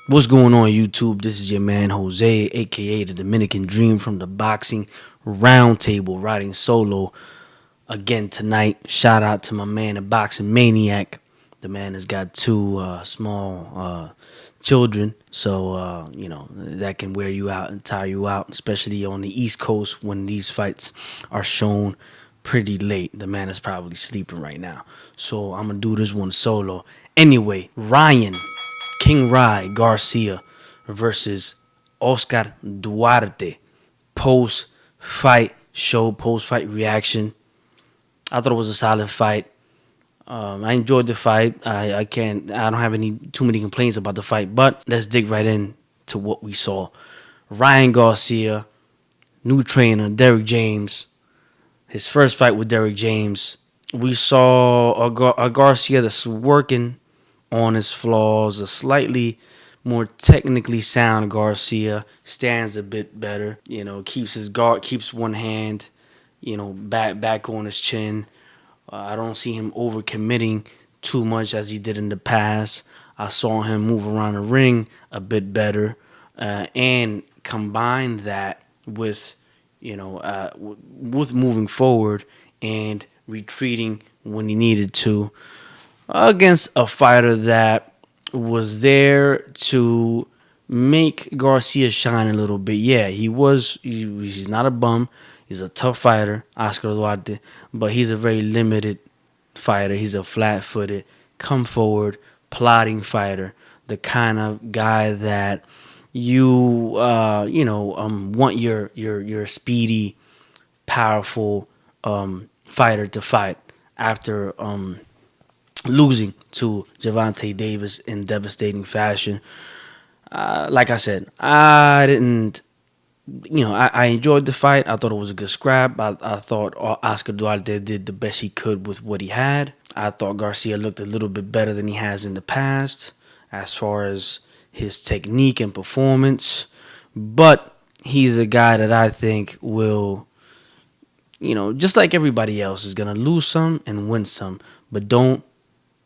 What's going on, YouTube? This is your man Jose, aka the Dominican Dream from the Boxing Roundtable, riding solo again tonight. Shout out to my man, the Boxing Maniac. The man has got two small children, so that can wear you out and tire you out, especially on the East Coast when these fights are shown pretty late. The man is probably sleeping right now, so I'm gonna do this one solo. Anyway, King Ryan Garcia versus Oscar Duarte. Post fight show, post fight reaction. I thought it was a solid fight. I enjoyed the fight. I don't have any too many complaints about the fight, but let's dig right in to what we saw. Ryan Garcia, new trainer, Derrick James. His first fight with Derrick James. We saw a Garcia that's working on his flaws, a slightly more technically sound Garcia, stands a bit better, keeps his guard, keeps one hand, back on his chin. I don't see him overcommitting too much as he did in the past. I saw him move around the ring a bit better, and combine that with, with moving forward and retreating when he needed to against a fighter that was there to make Garcia shine a little bit. Yeah, he's not a bum. He's a tough fighter, Oscar Duarte, but he's a very limited fighter. He's a flat-footed, come forward, plotting fighter, the kind of guy that want your speedy, powerful fighter to fight after losing to Gervonta Davis in devastating fashion. Like I said, I didn't. I enjoyed the fight. I thought it was a good scrap. I thought Oscar Duarte did the best he could with what he had. I thought Garcia looked a little bit better than he has in the past as far as his technique and performance. But he's a guy that I think will, just like everybody else, is going to lose some and win some. But don't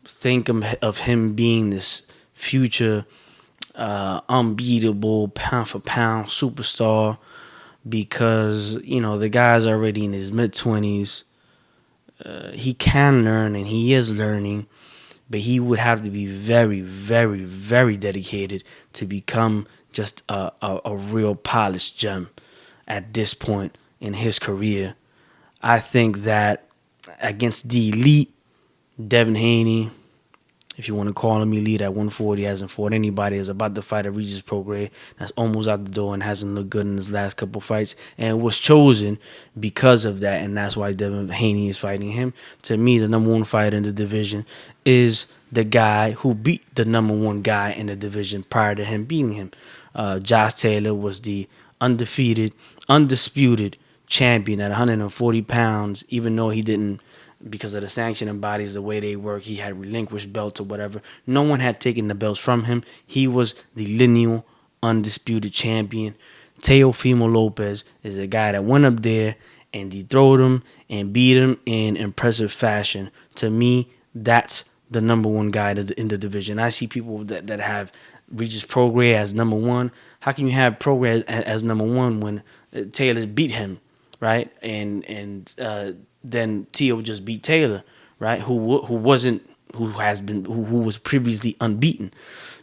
think of him being this future unbeatable pound for pound superstar, because the guy's already in his mid-20s. He can learn and he is learning, but he would have to be very, very, very dedicated to become just a real polished gem at this point in his career. I think that against the elite, Devin Haney, if you want to call him elite at 140, hasn't fought anybody, is about to fight a Regis Prograis that's almost out the door and hasn't looked good in his last couple fights, and was chosen because of that, and that's why Devin Haney is fighting him. To me, the number one fighter in the division is the guy who beat the number one guy in the division prior to him beating him. Josh Taylor was the undisputed champion at 140 pounds, even though he didn't, because of the sanctioning bodies, the way they work, he had relinquished belts or whatever. No one had taken the belts from him. He was the lineal, undisputed champion. Teofimo Lopez is a guy that went up there and dethrone him and beat him in impressive fashion. To me, that's the number one guy in the division. I see people that have Regis Prograis as number one. How can you have Prograis as number one when Taylor beat him, right? And then Teo just beat Taylor, right? Who was previously unbeaten.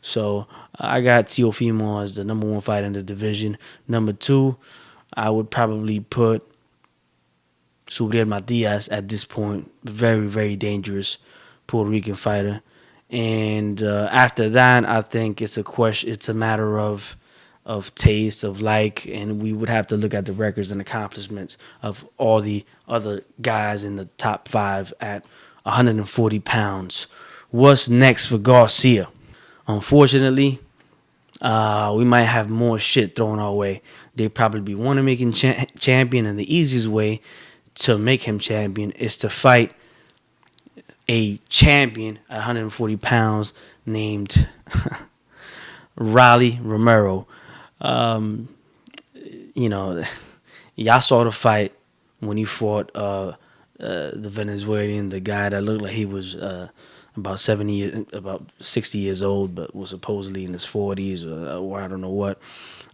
So I got Teofimo as the number one fighter in the division. Number two, I would probably put Subriel Matias at this point. Very, very dangerous Puerto Rican fighter. And after that, I think it's a matter of taste, of like, and we would have to look at the records and accomplishments of all the other guys in the top five at 140 pounds. What's next for Garcia? Unfortunately, we might have more shit thrown our way. They probably want to make him champion, and the easiest way to make him champion is to fight a champion at 140 pounds named Raleigh Romero. Y'all saw the fight when he fought the Venezuelan, the guy that looked like he was about 70, about 60 years old, but was supposedly in his 40s or I don't know what.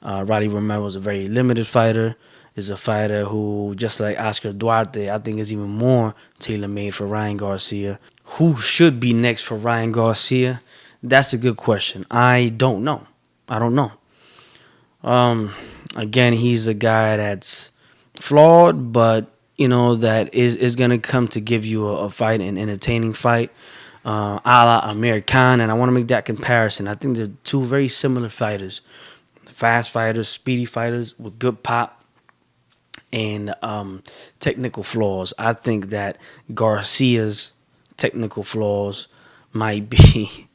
Roddy Romero is a very limited fighter. Is a fighter who, just like Oscar Duarte, I think is even more tailor made for Ryan Garcia. Who should be next for Ryan Garcia? That's a good question. I don't know. I don't know. Um, Again, he's a guy that's flawed, but that is gonna come to give you a fight, an entertaining fight, a la Amir Khan. And I want to make that comparison. I think they're two very similar fighters, fast fighters, speedy fighters with good pop and technical flaws. I think that Garcia's technical flaws might be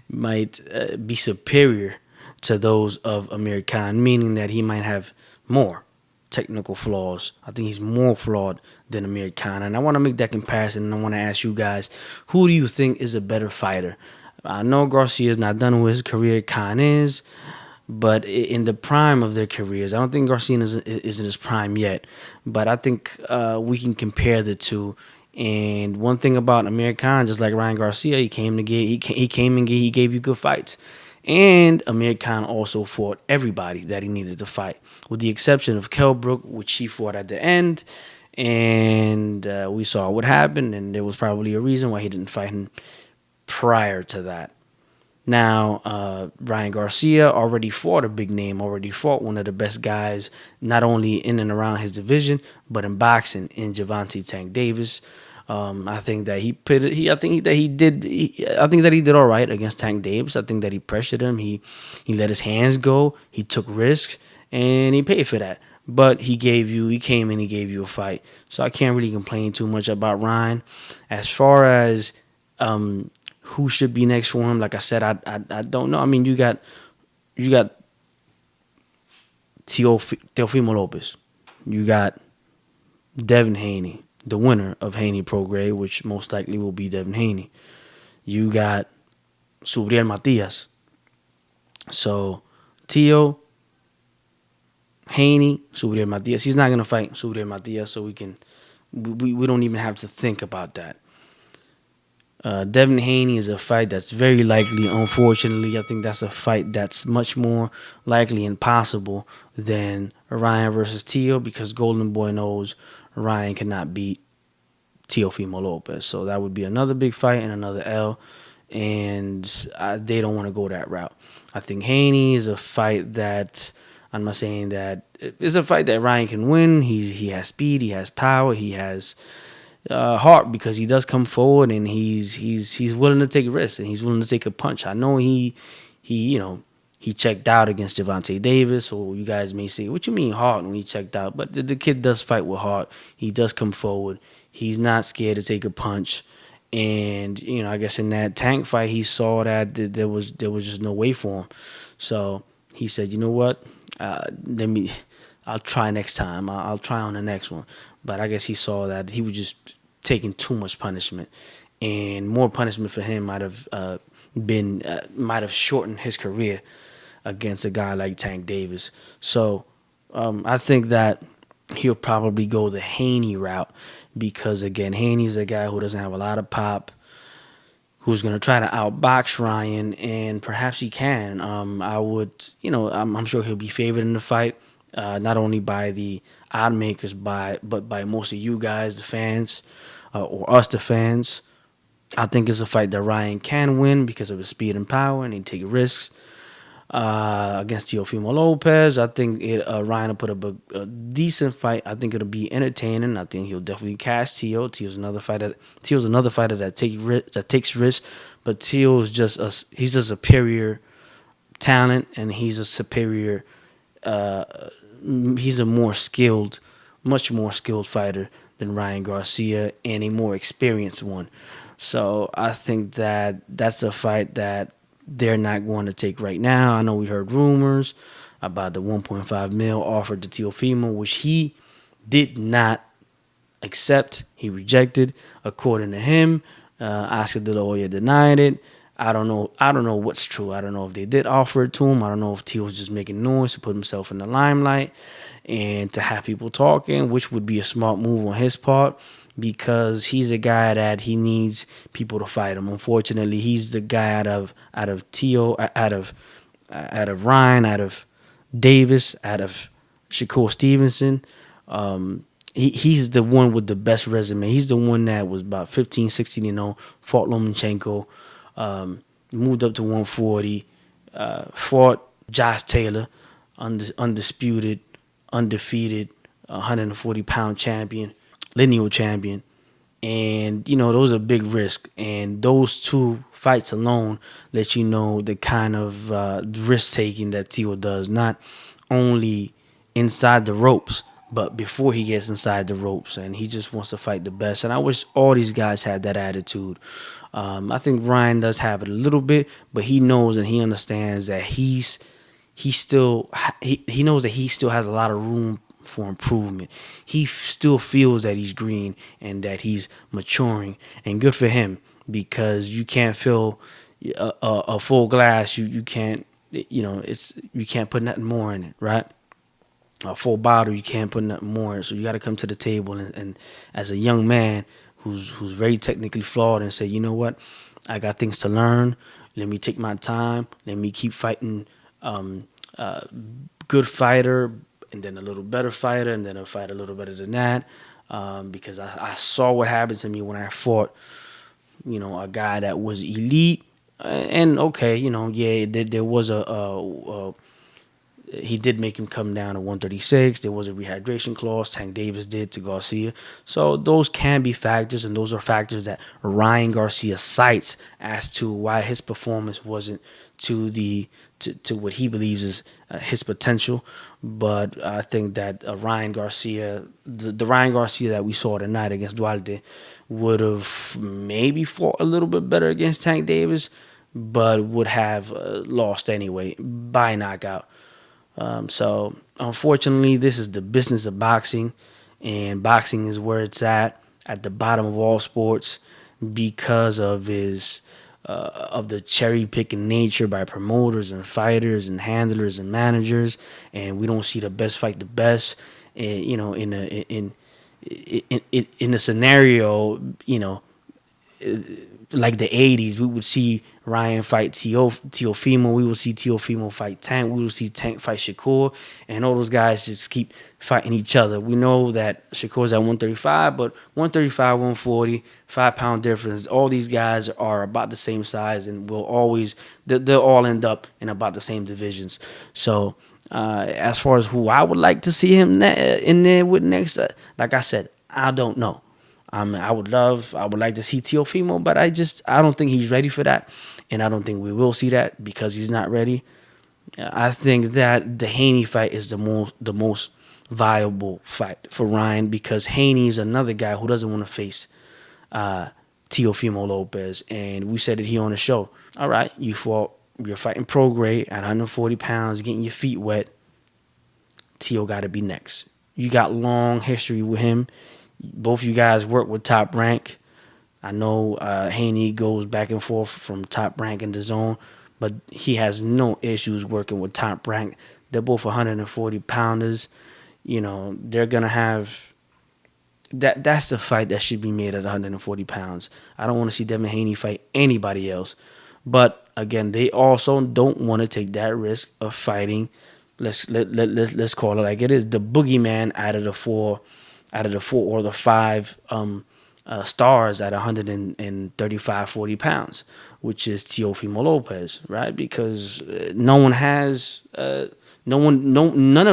might be superior to those of Amir Khan, meaning that he might have more technical flaws. I think he's more flawed than Amir Khan. And I want to make that comparison, and I want to ask you guys, who do you think is a better fighter? I know Garcia's not done with his career. Khan is. But in the prime of their careers, I don't think Garcia is in his prime yet. But I think we can compare the two. And one thing about Amir Khan, just like Ryan Garcia, he came and he gave you good fights. And Amir Khan also fought everybody that he needed to fight, with the exception of Kell Brook, which he fought at the end. And we saw what happened, and there was probably a reason why he didn't fight him prior to that. Now, Ryan Garcia already fought a big name, already fought one of the best guys, not only in and around his division, but in boxing, in Gervonta Tank Davis. I think that I think that he did all right against Tank Davis. I think that he pressured him. He let his hands go. He took risks, and he paid for that. But he came and he gave you a fight. So I can't really complain too much about Ryan. As far as who should be next for him, like I said, I don't know. I mean, you got Teofimo Lopez, you got Devin Haney, the winner of Haney Prograis, which most likely will be Devin Haney. You got Subriel Matias. So Teo, Haney, Subriel Matias. He's not gonna fight Subriel Matias, so we don't even have to think about that. Devin Haney is a fight that's very likely. Unfortunately, I think that's a fight that's much more likely and possible than Ryan versus Teo, because Golden Boy knows Ryan cannot beat Teofimo Lopez. So that would be another big fight and another L, and they don't want to go that route. I think Haney is a fight that, I'm not saying that it's a fight that Ryan can win. He has speed, he has power, he has heart, because he does come forward and he's willing to take risks and he's willing to take a punch. I know he checked out against Gervonta Davis, so you guys may say, what you mean heart when he checked out? But the kid does fight with heart. He does come forward. He's not scared to take a punch. And I guess in that Tank fight, he saw that there was just no way for him. So he said, you know what? I'll try next time. I'll try on the next one. But I guess he saw that he was just taking too much punishment, and more punishment for him might have shortened his career against a guy like Tank Davis. So I think that he'll probably go the Haney route, because again, Haney's a guy who doesn't have a lot of pop, who's going to try to outbox Ryan, and perhaps he can. I'm sure he'll be favored in the fight, not only by the odd makers, but by most of you guys, the fans, or us, the fans. I think it's a fight that Ryan can win because of his speed and power, and he take risks. Against Teofimo Lopez, I think Ryan will put up a decent fight. I think it'll be entertaining. I think he'll definitely catch Teo. Teo's another fighter that takes risks, but Teo's he's a superior talent, and he's a superior. He's a much more skilled fighter than Ryan Garcia, and a more experienced one. So I think that that's a fight that they're not going to take right now. I know we heard rumors about the 1.5 mil offered to Teofimo, which he did not accept. He rejected. According to him, Oscar De La Hoya denied it. I don't know what's true. I don't know if they did offer it to him. I don't know if Teo was just making noise to put himself in the limelight and to have people talking, which would be a smart move on his part. because he's a guy that he needs people to fight him. Unfortunately, he's the guy out of Tio, out of Ryan, out of Davis, out of Shakur Stevenson. He's the one with the best resume. He's the one that was about 15, 16 and 0, fought Lomachenko, moved up to 140, fought Josh Taylor, undisputed, undefeated, 140-pound champion, lineal champion. And, those are big risks. And those two fights alone let you know the kind of risk taking that Tio does, not only inside the ropes, but before he gets inside the ropes. And he just wants to fight the best. And I wish all these guys had that attitude. I think Ryan does have it a little bit, but he knows and he understands that he knows that he still has a lot of room for improvement. He still feels that he's green and that he's maturing, and good for him, because you can't fill a full glass. You can't, you can't put nothing more in it, right? A full bottle, you can't put nothing more in it. So you got to come to the table and as a young man who's very technically flawed, and say, you know what, I got things to learn. Let me take my time. Let me keep fighting. Good fighter, and then a little better fighter, and then a fight a little better than that. Because I saw what happened to me when I fought, a guy that was elite. And okay, yeah, there was he did make him come down to 136. There was a rehydration clause. Tank Davis did to Garcia. So those can be factors, and those are factors that Ryan Garcia cites as to why his performance wasn't to what he believes is his potential. But I think that Ryan Garcia, the Ryan Garcia that we saw tonight against Duarte, would have maybe fought a little bit better against Tank Davis, but would have lost anyway by knockout. So unfortunately, this is the business of boxing, and boxing is where it's at the bottom of all sports, because of the cherry picking nature by promoters and fighters and handlers and managers, and we don't see the best fight the best. And, in a scenario, like the 80s, we would see Ryan fight Teofimo. We would see Teofimo fight Tank. We would see Tank fight Shakur. And all those guys just keep fighting each other. We know that Shakur's at 135, but 135, 140, 5-pound difference. All these guys are about the same size, and they'll all end up in about the same divisions. So as far as who I would like to see him in there with next, like I said, I don't know. I would like to see Teofimo, but I don't think he's ready for that, and I don't think we will see that because he's not ready. I think that the Haney fight is the most viable fight for Ryan, because Haney's another guy who doesn't want to face Teofimo Lopez, and we said it here on the show. All right, you're fighting pro grade at 140 pounds, getting your feet wet. Teo got to be next. You got long history with him. Both you guys work with Top Rank. I know Haney goes back and forth from Top Rank in the zone, but he has no issues working with Top Rank. They're both 140 pounders. They're gonna have that. That's the fight that should be made at 140 pounds. I don't want to see Devin Haney fight anybody else. But again, they also don't want to take that risk of fighting. Let's call it like it is, the boogeyman out of the four or the five stars at 135, 40 pounds, which is Teofimo Lopez, right? Because none of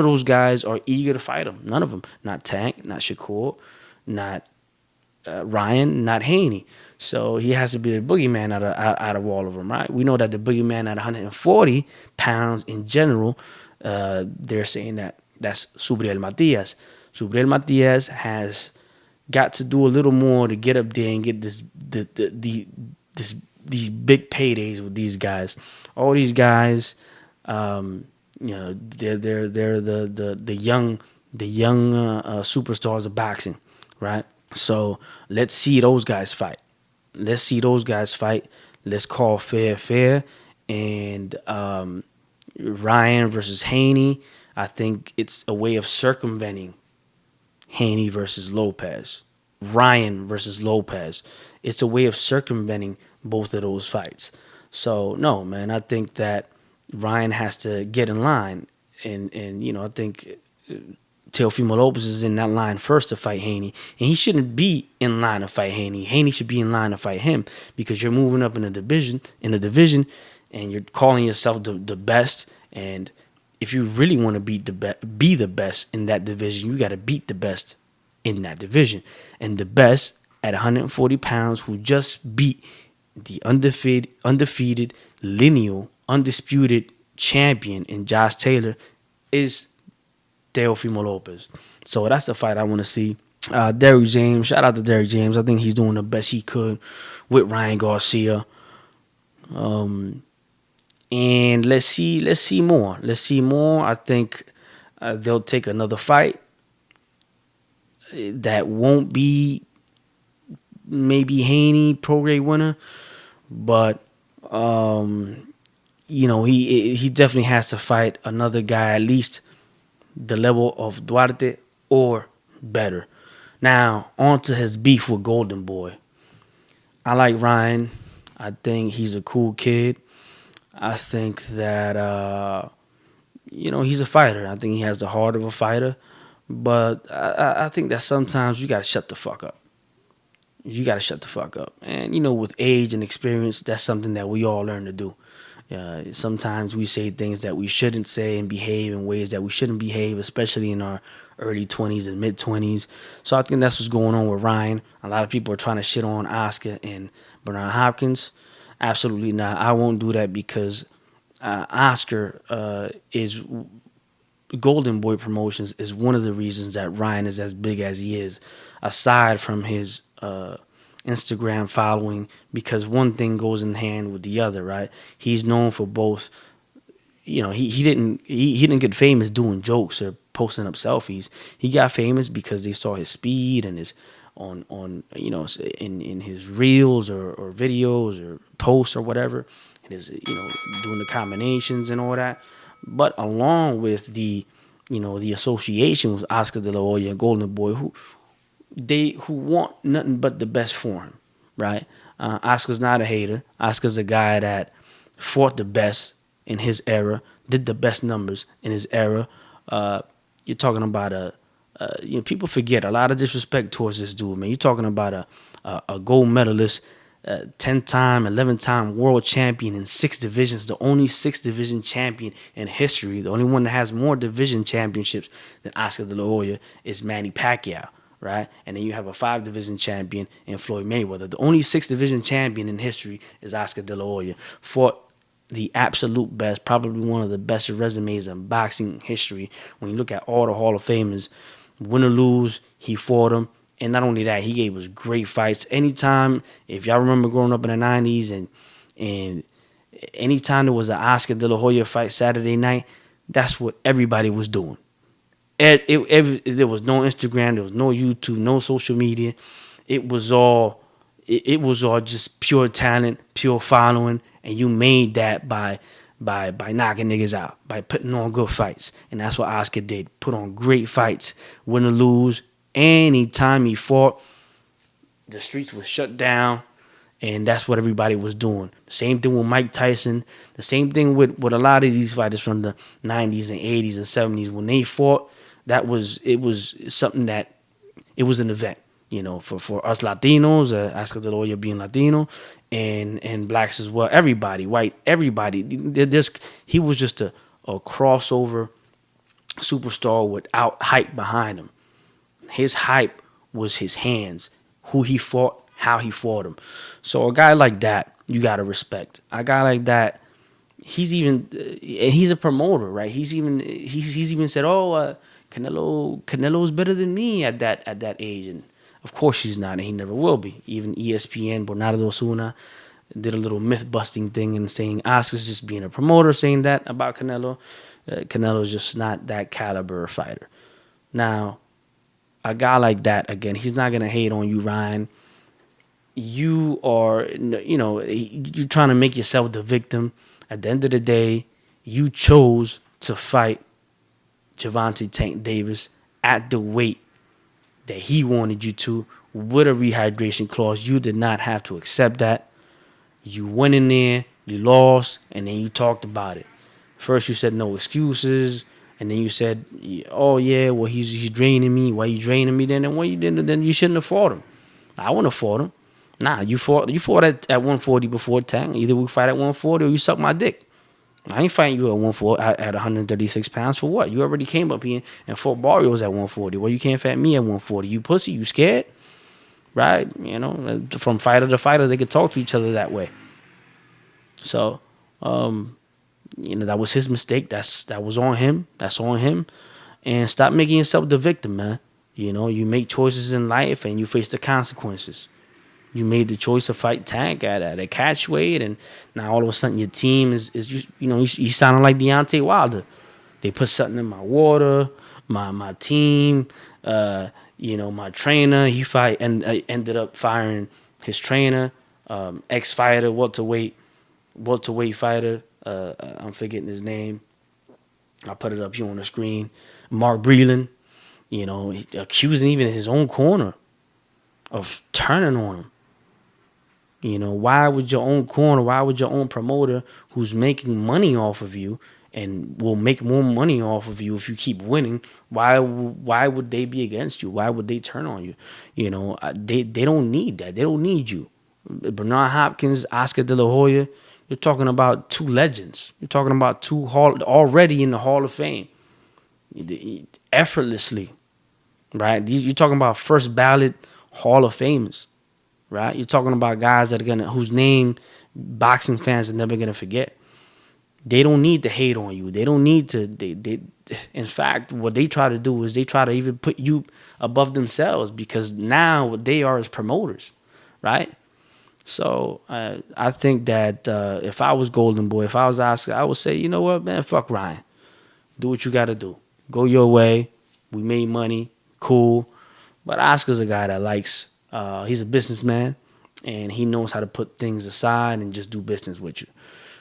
those guys are eager to fight him. None of them. Not Tank, not Shakur, not Ryan, not Haney. So he has to be the boogeyman out of all of them, right? We know that the boogeyman at 140 pounds in general, they're saying that's Subriel Matias. Subriel Matias has got to do a little more to get up there and get these big paydays with these guys. All these guys, they're the young superstars of boxing, right? So let's see those guys fight. Let's call fair. And Ryan versus Haney, I think it's a way of circumventing Haney versus Lopez. Ryan versus Lopez. It's a way of circumventing both of those fights. So no, man, I think that Ryan has to get in line, and I think Teofimo Lopez is in that line first to fight Haney, and he shouldn't be in line to fight Haney. Haney should be in line to fight him because you're moving up in the division, and you're calling yourself the best. And if you really want to be the best in that division, you got to beat the best in that division, and the best at 140 pounds who just beat the undefeated lineal undisputed champion in Josh Taylor is Teofimo Lopez. So that's the fight I want to see. Derrick James, shout out to Derrick James. I think he's doing the best he could with Ryan Garcia. And let's see more. Let's see more. I think they'll take another fight that won't be maybe Haney pro grade winner, but he definitely has to fight another guy at least the level of Duarte or better. Now, on to his beef with Golden Boy. I like Ryan. I think he's a cool kid. I think that, he's a fighter. I think he has the heart of a fighter. But I think that sometimes you got to shut the fuck up. You got to shut the fuck up. And, with age and experience, that's something that we all learn to do. Sometimes we say things that we shouldn't say and behave in ways that we shouldn't behave, especially in our early 20s and mid 20s. So I think that's what's going on with Ryan. A lot of people are trying to shit on Oscar and Bernard Hopkins. Absolutely not. I won't do that because Oscar is Golden Boy Promotions is one of the reasons that Ryan is as big as he is, aside from his Instagram following, because one thing goes in hand with the other, right? He's known for both. He didn't get famous doing jokes or posting up selfies. He got famous because they saw his speed and his in his reels or videos or posts or whatever, and his doing the combinations and all that. But along with the association with Oscar De La Hoya and Golden Boy, who want nothing but the best for him, right? Oscar's not a hater. Oscar's a guy that fought the best in his era, did the best numbers in his era. You're talking about people forget a lot of disrespect towards this dude, man. You're talking about a gold medalist, 10-time, 11-time world champion in 6 divisions, the only 6-division champion in history. The only one that has more division championships than Oscar De La Hoya is Manny Pacquiao, right? And then you have a 5-division champion in Floyd Mayweather. The only 6-division champion in history is Oscar De La Hoya. Fought the absolute best, probably one of the best resumes in boxing history. When you look at all the Hall of Famers, win or lose, he fought them. And not only that, he gave us great fights. Anytime, if y'all remember growing up in the 90s, and anytime there was an Oscar De La Hoya fight Saturday night, that's what everybody was doing. There was no Instagram, there was no YouTube, no social media. It was all just pure talent, pure following, and you made that by knocking niggas out, by putting on good fights. And that's what Oscar did. Put on great fights, win or lose. Anytime he fought, the streets were shut down, and that's what everybody was doing. Same thing with Mike Tyson. The same thing with a lot of these fighters from the 90s and 80s and 70s. When they fought, it was something that, it was an event. For us Latinos, Oscar De La Hoya being Latino, and blacks as well, everybody, white, everybody. He was just a crossover superstar without hype behind him. His hype was his hands, who he fought, how he fought him. So a guy like that, you gotta respect. A guy like that, he's a promoter, right? He's even said, Canelo's better than me at that age, and of course he's not, and he never will be. Even ESPN, Bernardo Osuna, did a little myth-busting thing and saying Oscar's just being a promoter, saying that about Canelo. Canelo's just not that caliber of fighter. Now, a guy like that, again, he's not going to hate on you, Ryan. You are, you're trying to make yourself the victim. At the end of the day, you chose to fight Gervonta Tank Davis at the weight that he wanted you to, with a rehydration clause. You did not have to accept that. You went in there, you lost, and then you talked about it. First you said no excuses, and then you said, "Oh yeah, well he's draining me. Why you draining me then? And why you didn't? Then you shouldn't have fought him. I wouldn't have fought him. Nah, you fought at 140 before Tang. Either we fight at 140 or you suck my dick. I ain't fighting you at 140 at 136 pounds for what? You already came up here and fought Barrios at 140. Well, you can't fight me at 140. You pussy, you scared, right? You know, from fighter to fighter, they could talk to each other that way. So, that was his mistake. That was on him. That's on him. And stop making yourself the victim, man. You make choices in life and you face the consequences. You made the choice to fight Tank at a catch weight, and now all of a sudden your team is you sounding like Deontay Wilder. They put something in my water, my team, my trainer. He ended up firing his trainer, ex-fighter, welterweight fighter. I'm forgetting his name. I put it up here on the screen. Mark Breland, accusing even his own corner of turning on him. Why would your own corner, why would your own promoter who's making money off of you and will make more money off of you if you keep winning, why would they be against you? Why would they turn on you? They don't need that. They don't need you. Bernard Hopkins, Oscar De La Hoya, you're talking about two legends. You're talking about two already in the Hall of Fame. Effortlessly, right? You're talking about first ballot Hall of Famers. Right, you're talking about guys that are whose name boxing fans are never gonna forget. They don't need to hate on you. They don't need to. In fact, what they try to do is they try to even put you above themselves because now what they are is promoters, right? So I think that if I was Golden Boy, if I was Oscar, I would say, you know what, man, fuck Ryan. Do what you got to do. Go your way. We made money, cool. But Oscar's a guy that likes. He's a businessman, and he knows how to put things aside and just do business with you.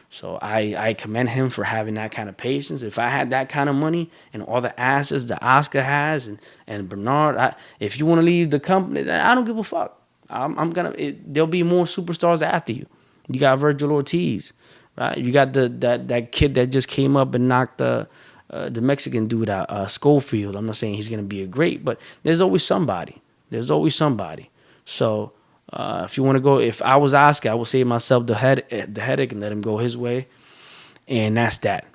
So I commend him for having that kind of patience. If I had that kind of money and all the assets that Oscar has and Bernard, if you want to leave the company, I don't give a fuck. There'll be more superstars after you. You got Virgil Ortiz, right? You got that kid that just came up and knocked the Mexican dude out, Schofield. I'm not saying he's gonna be a great, but there's always somebody. So if you want to go, if I was Oscar, I would save myself the headache and let him go his way. And that's that.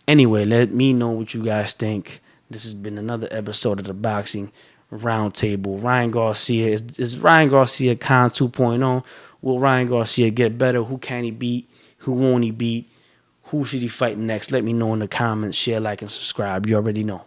Anyway, let me know what you guys think. This has been another episode of the Boxing Roundtable. Ryan Garcia. Is Ryan Garcia Khan 2.0? Will Ryan Garcia get better? Who can he beat? Who won't he beat? Who should he fight next? Let me know in the comments. Share, like, and subscribe. You already know.